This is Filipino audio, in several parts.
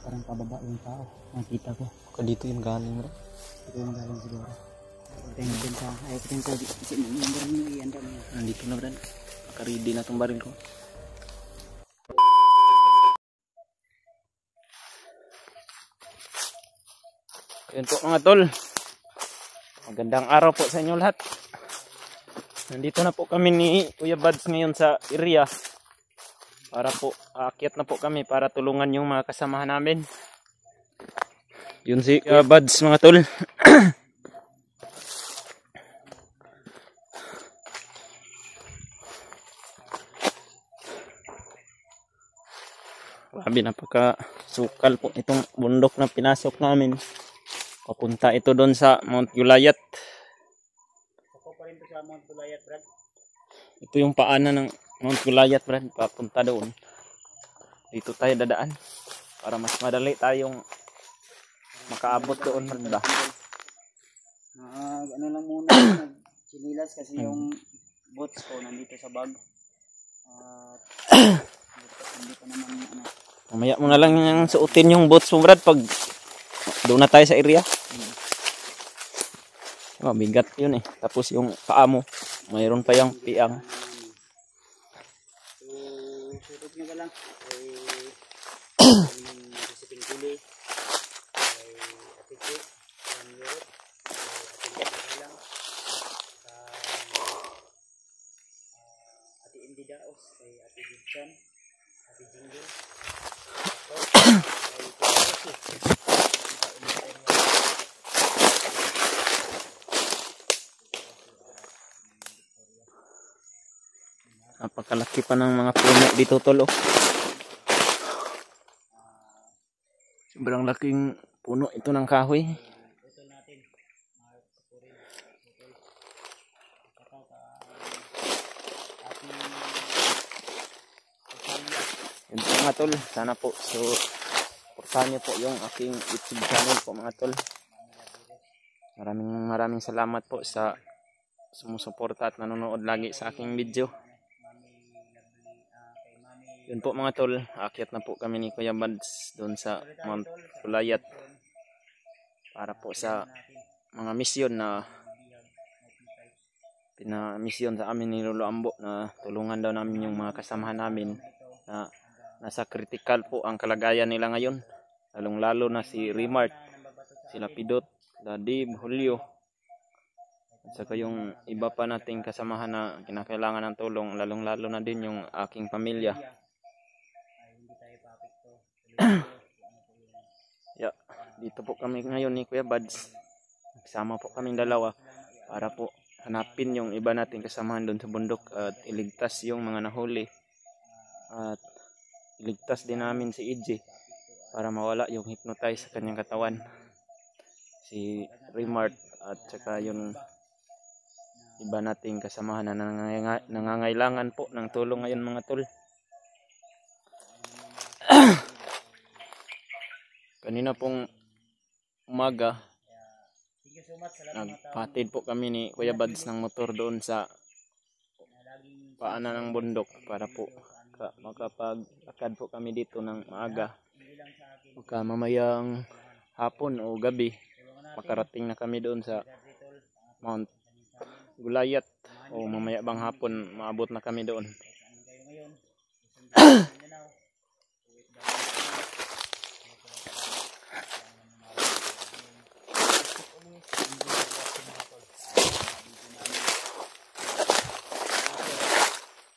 parang pababa yung tao. Nakita ko. Baka dito yung galing bro. Ito yung galing siguro. Tingin sa ay tingin sa number mo iyan daw niya. Nandito na bro. Naka-ready na tong baril ko. Ayun po mga tol. Magandang araw po sa inyo lahat. Nandito na po kami ni Kuya Buds ngayon sa area. Para po, aakyat na po kami para tulungan yung mga kasamahan namin. Yun si Kuya Buds mga tol. Grabe, napaka-sukal po itong bundok na pinasok namin. Papunta ito doon sa Mount Gulayat. Ako pa rin to sa Mount Gulayat, Brad. Ito yung paanan ng Mount Gulayat, Brad. Papunta doon. Dito tayo dadaan. Para mas madali tayong makaabot doon, Brad. Ano lang muna, nag-chinilas kasi yung boots ko nandito sa bag. Hindi pa naman ano. Mamaya mo na lang yung suotin yung boots mo, Brad, pag doon na tayo sa area. Mabigat yun eh. Tapos yung paa mo, mayroon pa yung piang. So, surot nyo ka lang. Sa Pingpili, ay Atiko, ang Europe, Atiko lang. Ati Indi Daos, ay Ati Bidjan, Ati Jingle. Napakalaki pa ng mga puno dito tol. Sobrang laking puno ito ng kahoy. Yun po mga tol. Sana po supportahan niyo po yung aking YouTube channel po mga tol. Maraming salamat po sa sumusuporta at nanonood lagi sa aking video. Yun po mga tol, aakyat na po kami ni Kuya Buds doon sa Mount Gulayat para po sa mga misyon na pinamisyon sa amin ni Lolo Ambo na tulungan daw namin yung mga kasamahan namin na nasa critical po ang kalagayan nila ngayon, lalong lalo na si Remart, sila Pidot, Dave, Julio at saka yung iba pa nating kasamahan na kinakailangan ng tulong, lalong lalo na din yung aking pamilya. Yeah, dito po kami ngayon ni Kuya Buds. Nagsama po kaming dalawa para po hanapin yung iba nating kasamahan doon sa bundok at iligtas yung mga nahuli. At iligtas din namin si EJ para mawala yung hypnotize sa kanyang katawan. Si Remart at saka yung iba nating kasamahan na nangangailangan po ng tulong ngayon mga tol. Kanina pong umaga, nagpatid po kami ni Kuya Buds ng motor doon sa paanan ng bundok para po makapag-akad po kami dito ng maaga. Pagka mamayang hapon o gabi, makarating na kami doon sa Mount Gulayat o mamaya bang hapon, maabot na kami doon.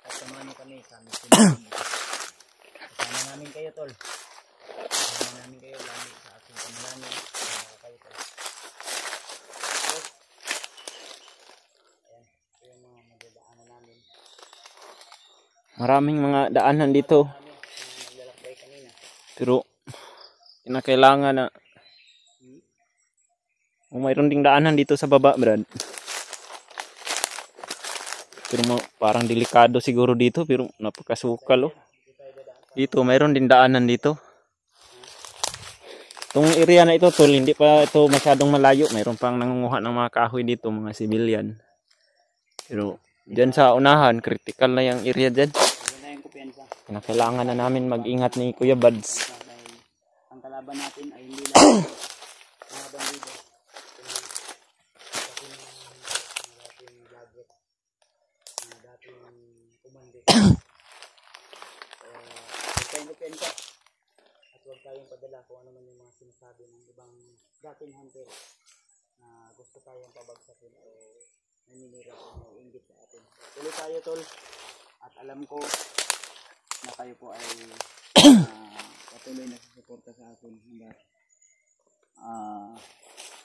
Kasama namin kayo tol. Kasama namin kayo lagi sa ating panalangin. Kayo tol. Ayan, ito yung mga magdadaanan namin. Maraming mga daanan dito. Pero kinakailangan na mayroon ding daanan dito sa baba, Brad. Pero parang delikado siguro dito, pero napakasukal oh. Dito mayroon din daanan dito. Itong area na ito tol, hindi pa ito masyadong malayo. Mayroon pang nangunguha ng mga kahoy dito, mga civilian. Pero dyan sa unahan, critical na yung area dyan. Kailangan na namin mag-ingat ni Kuya Buds. kalaban natin ay hindi lang mga bandido. Kasi ng dating vlogger, dating kumande. Huwag tayong depensa at huwag tayong padala kung ano man yung mga sinasabi ng ibang dating hunter na gusto tayong pabagsakin o naninira o naiinggit sa atin. Tuloy tayo tol, at alam ko na kayo po ay patuloy na susuporta sa akin hanggang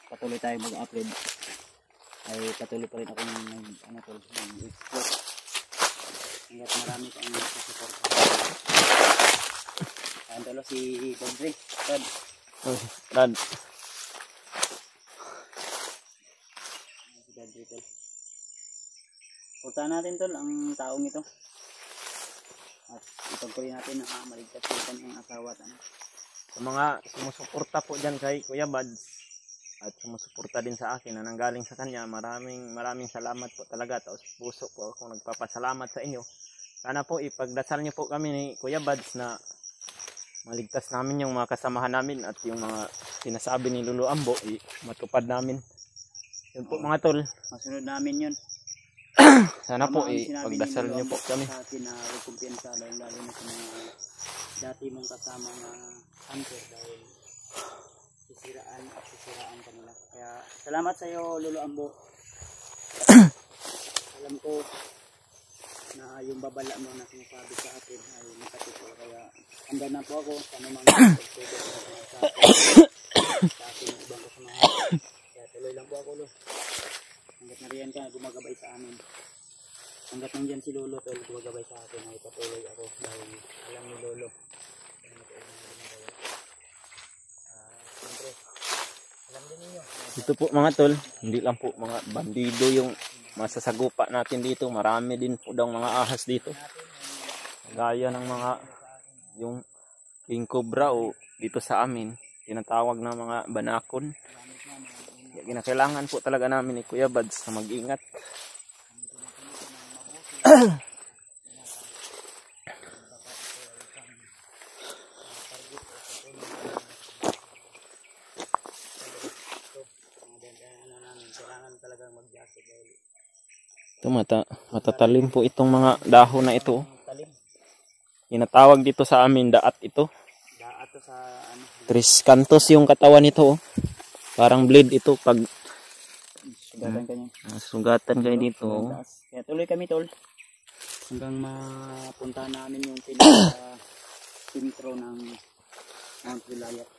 patuloy tayo mag-upload. Ay patuloy pa rin ako ng-explore hanggat marami tayong susuporta. Ayan tolo si Padre Brad. Si Padre tol, suportahan natin tol ang taong ito at ipagpuri natin na maligtas sa kanyang asawa at anak. Sa mga sumusuporta po dyan kay Kuya Bads at sumusuporta din sa akin na nanggaling sa kanya, maraming salamat po talaga. Taos puso po akong nagpapasalamat sa inyo. Sana po ipagdasal niyo po kami ni Kuya Bads na maligtas namin yung mga kasamahan namin at yung mga sinasabi ni Lolo Ambo matupad namin. Yun po mga tol, Masunod namin yun. sana po ipagdasal niyo po kami. Sa atin na rekumpensa lalo na sa mga dati mong kasama na hunter dahil sisiraan kanila. Kaya salamat sa iyo Lolo Ambo. Alam ko na yung babala mo na sinasabi sa atin ay nakatotoo. Kaya handa na po ako sa anumang pagtulog sa atin ng ibang kasamahan. Kaya tuloy lang po ako Lo. Hanggat nariyan ka, gumagabay sa amin. Hanggat nandyan si Lolo tol, gumagabay sa atin ay patuloy ako dahil alam ni Lolo. Siyempre, alam din ninyo. Dito po mga tol, hindi lang po mga bandido yung masasagupa natin dito. Marami din po daw mga ahas dito. Gaya ng mga yung king cobra o dito sa amin, tinatawag na mga banakon. Kinakailangan po talaga namin ni Kuya Bads na mag-ingat. Ito matatalim po itong mga dahon na ito. Tinatawag dito sa amin daat ito. Daat to sa ano, Tris cantos yung katawan nito. Parang blade ito pag sugatan kanya. sugatan kayo dito. Kaya tuloy kami tol hanggang mapunta namin yung pinaka-intro ng Mount Vilayat.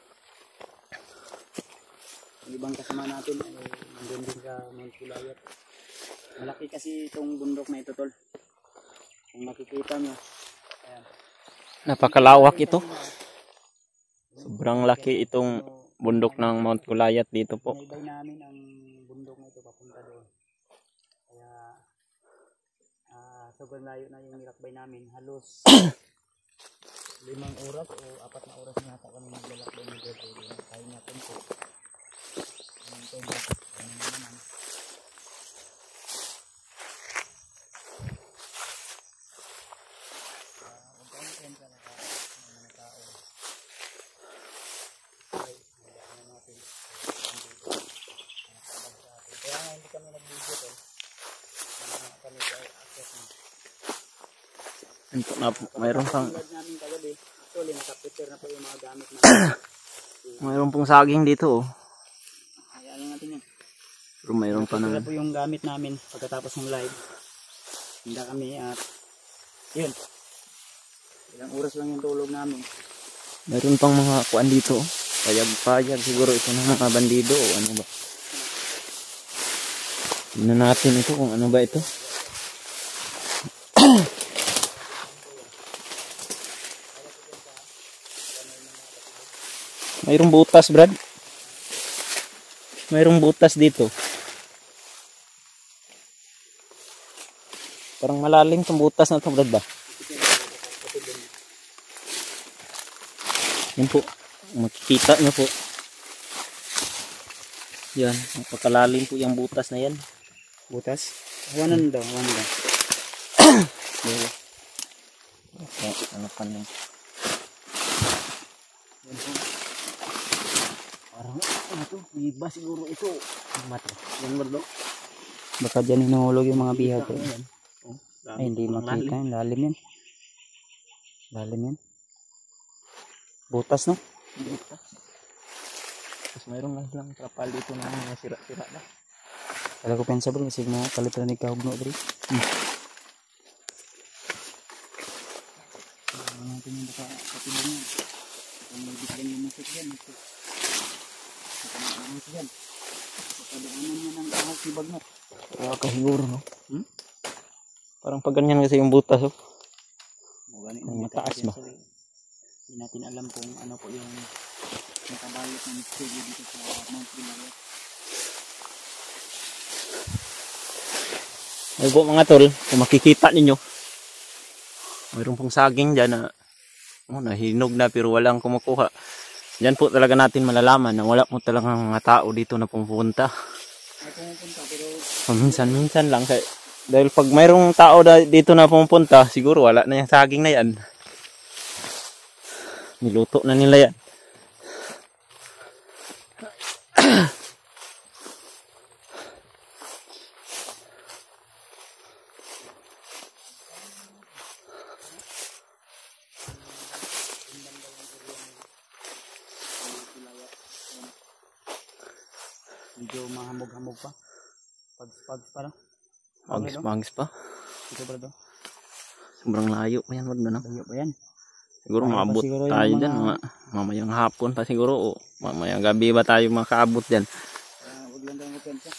Yung ibang kasama natin ay nandun din sa Mount Vilayat. Malaki kasi itong bundok na ito tol. Kung makikita nyo, ayan. Napakalawak ito. Sobrang laki itong bundok ng Mount Vilayat dito po. Naibay namin ang bundok na ito papunta doon. Kaya sobrang layo na yung nilakbay namin. Halos 5 oras o 4 na oras na yata kami naglalakbay ng dito. Kaya natin po. Mayroon pang namin kagabi. Actually, nakaprepare na po yung mga gamit namin. mayroon pong saging dito. Hayaan lang natin yan. Pero mayroon pa Nakaprepare na. po yung gamit namin pagkatapos ng live. Handa kami at yun. Ilang oras lang yung tulog namin. Mayroon pang mga kuan dito. Payag-payag siguro ito ng mga bandido o ano ba. Tingnan natin ito kung ano ba ito. Mayroong butas, Brad. Mayroong butas dito. Parang malalim tong butas na ito, Brad ba? Yan po. Makikita nyo po. Yan. Napakalalim po yung butas na yan. Butas? Hawanan daw, hawanan daw. Okay, ano pa nyo? Yan po. Parang ano to, iba siguro ito. Mata. Yan bro. Baka dyan hinuhulog yung mga bihag ko. Oh, Ay, hindi makita yan. Lalim yan. Lalim yan. Butas, no? Butas. Tapos mayroon lang trapal dito na mga sira-sira na. Kala ko pensa bro, kasi mo palitan ni kahugno bro. Natin yung baka katulong yan. Kung may biglang yung musik yan. Musik yan. Padaanan niya ng ahas si Bagnot. Siguro no. Parang pag ganyan kasi yung butas oh. Mataas ba? Hindi natin alam kung ano po yung nakabalot ng misteryo dito sa Mount Himalaya. Ay po mga tol, kung makikita ninyo, mayroon pong saging dyan na nahinog na pero walang kumukuha. Diyan po talaga natin malalaman na wala po talagang mga tao dito na pumunta. Ay pumupunta pero Minsan lang. Dahil pag mayroong tao dito na pumunta, siguro wala na yung saging na yan. Niluto na nila yan. medyo mahamog-hamog pa. Pags pa lang. Mags pa. Ito ba ito? Sobrang layo pa yan. Layo pa yan. Siguro Layo pa maabot siguro tayo yung dyan. Mamayang hapon pa siguro. O mamayang gabi ba tayo makaabot dyan. Huwag lang tayo magpensa.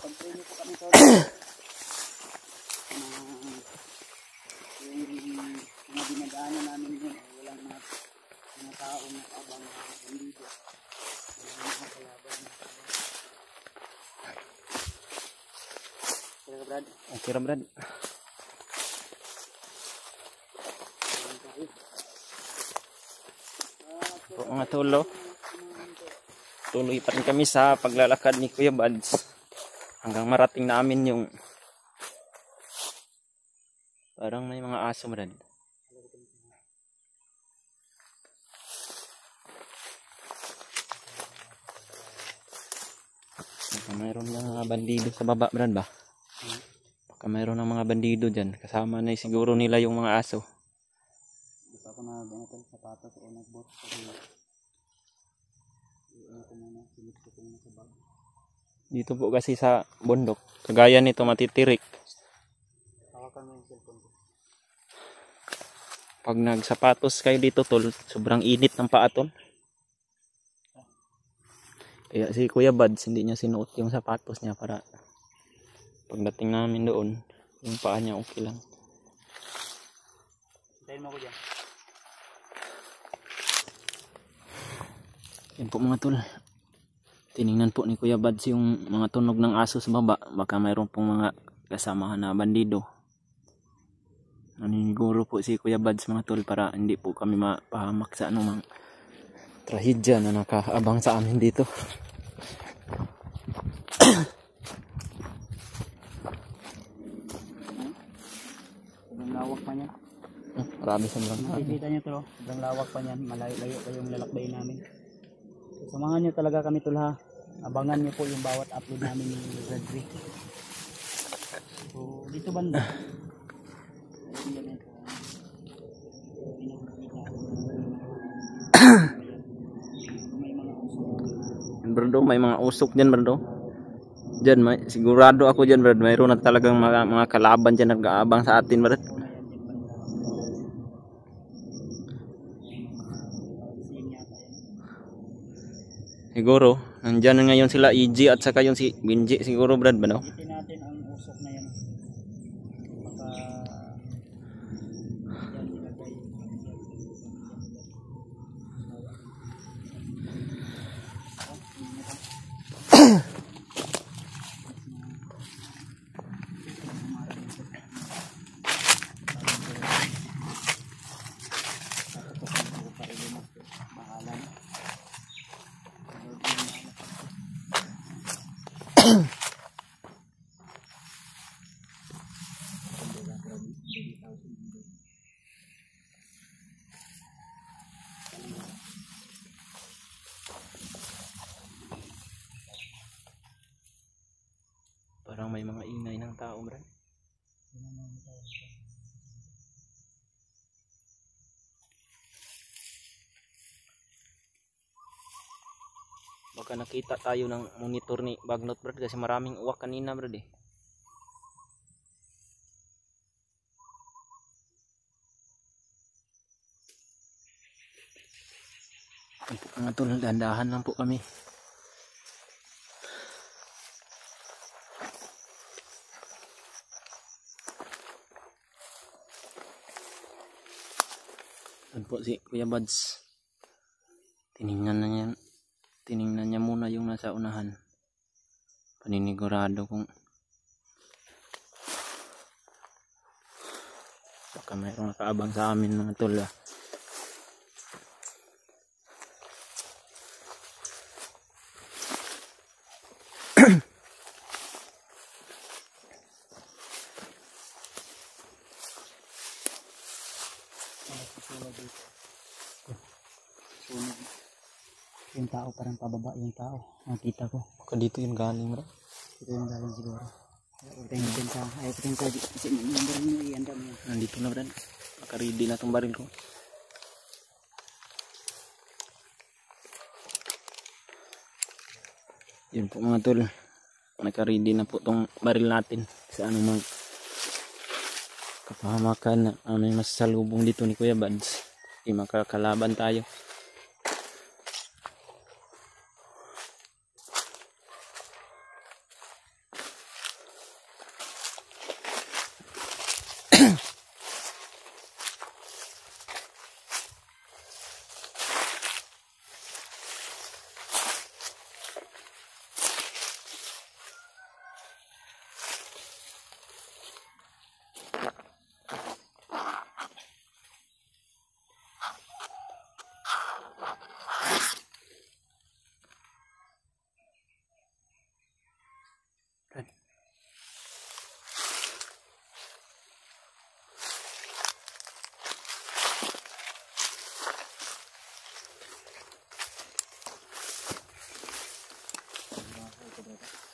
Pag-training po kami sa yung mga dinadaanan namin yun. Walang mga taong nakabang dito. Walang nakakalaban. Kaya Brad? Okay ra Brad. So, mga tolo, tuloy pa rin kami sa paglalakad ni Kuya Bads hanggang marating namin yung parang may mga aso Brad. Baka mayroon ng mga bandido sa baba Brad ba? Baka mayroon ng mga bandido dyan. Kasama na siguro nila yung mga aso. Hindi pa ako nag-ano sapatos o nag-boot kasi ko muna, silip ko muna sa bag. Dito po kasi sa bundok, kagaya nito matitirik. Hawakan mo yung cellphone ko. Pag nagsapatos kayo dito tol, sobrang init ng paa tol. Kaya si Kuya Bads hindi niya sinuot yung sapatos niya para pagdating namin doon, yung paa niya okay lang. Hintayin mo ko dyan. Yan po mga tol. Tiningnan po ni Kuya Bads yung mga tunog ng aso sa baba. Baka mayroon pong mga kasamahan na bandido. Naniniguro po si Kuya Bads mga tol para hindi po kami mapahamak sa anumang trahedya na nakaabang sa amin dito. Sobrang lawak pa niyan. Marami sobrang Nakikita niyo to, sobrang lawak pa niyan. Malayo-layo pa yung lalakbayin namin. So, samahan niyo talaga kami tol ha. Abangan niyo po yung bawat upload namin ni Bradley. So dito banda. Bro, may mga usok dyan bro. Dyan, sigurado ako dyan bro. Mayroon na talagang mga kalaban dyan nag-aabang sa atin bro. Siguro, nandyan na ngayon sila EG at saka yung si Binji siguro Brad ba no? Itin natin ang usok na yan. Baka yan nilagay. tao, Brad. Baka nakita tayo ng monitor ni Bagnot, Brad, kasi maraming uwak kanina, Brad eh. Mga tol, dahan-dahan lang po kami. Yan po si Kuya Buds. Tiningnan niya muna yung nasa unahan. Paninigurado kung baka mayroong nakaabang sa amin, mga tol. Sunog. Yung tao, parang pababa yung tao. Nakita ko. Baka dito yung galing, bro. Ito yung galing siguro. Ayaw ko din sa kasi yung baril mo ianda mo. Nandito na, Brad. Naka-ready na tong baril ko. Yun po, mga tol. Naka-ready na po tong baril natin sa anumang kapahamakan na may masasalubong dito ni Kuya Buds. Di makakalaban tayo.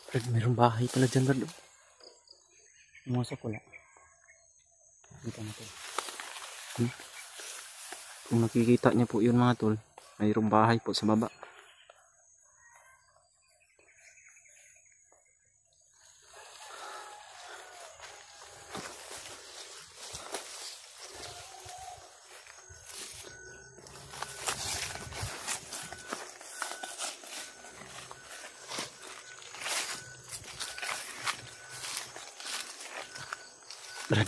Brad, mayroong bahay pala dyan, Brad. Umusok wala. Dito na to. Kung nakikita niya po yun, mga tol, mayroong bahay po sa baba. Brad,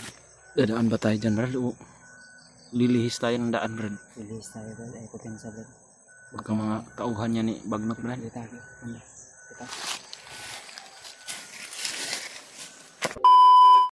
dadaan ba tayo dyan, Brad? O lilihis tayo ng daan, Brad? Release tayo Brad. Ay ko din sa Brad. Baka mga tauhan niya ni Bagnot, Brad. Dito tayo. Kita.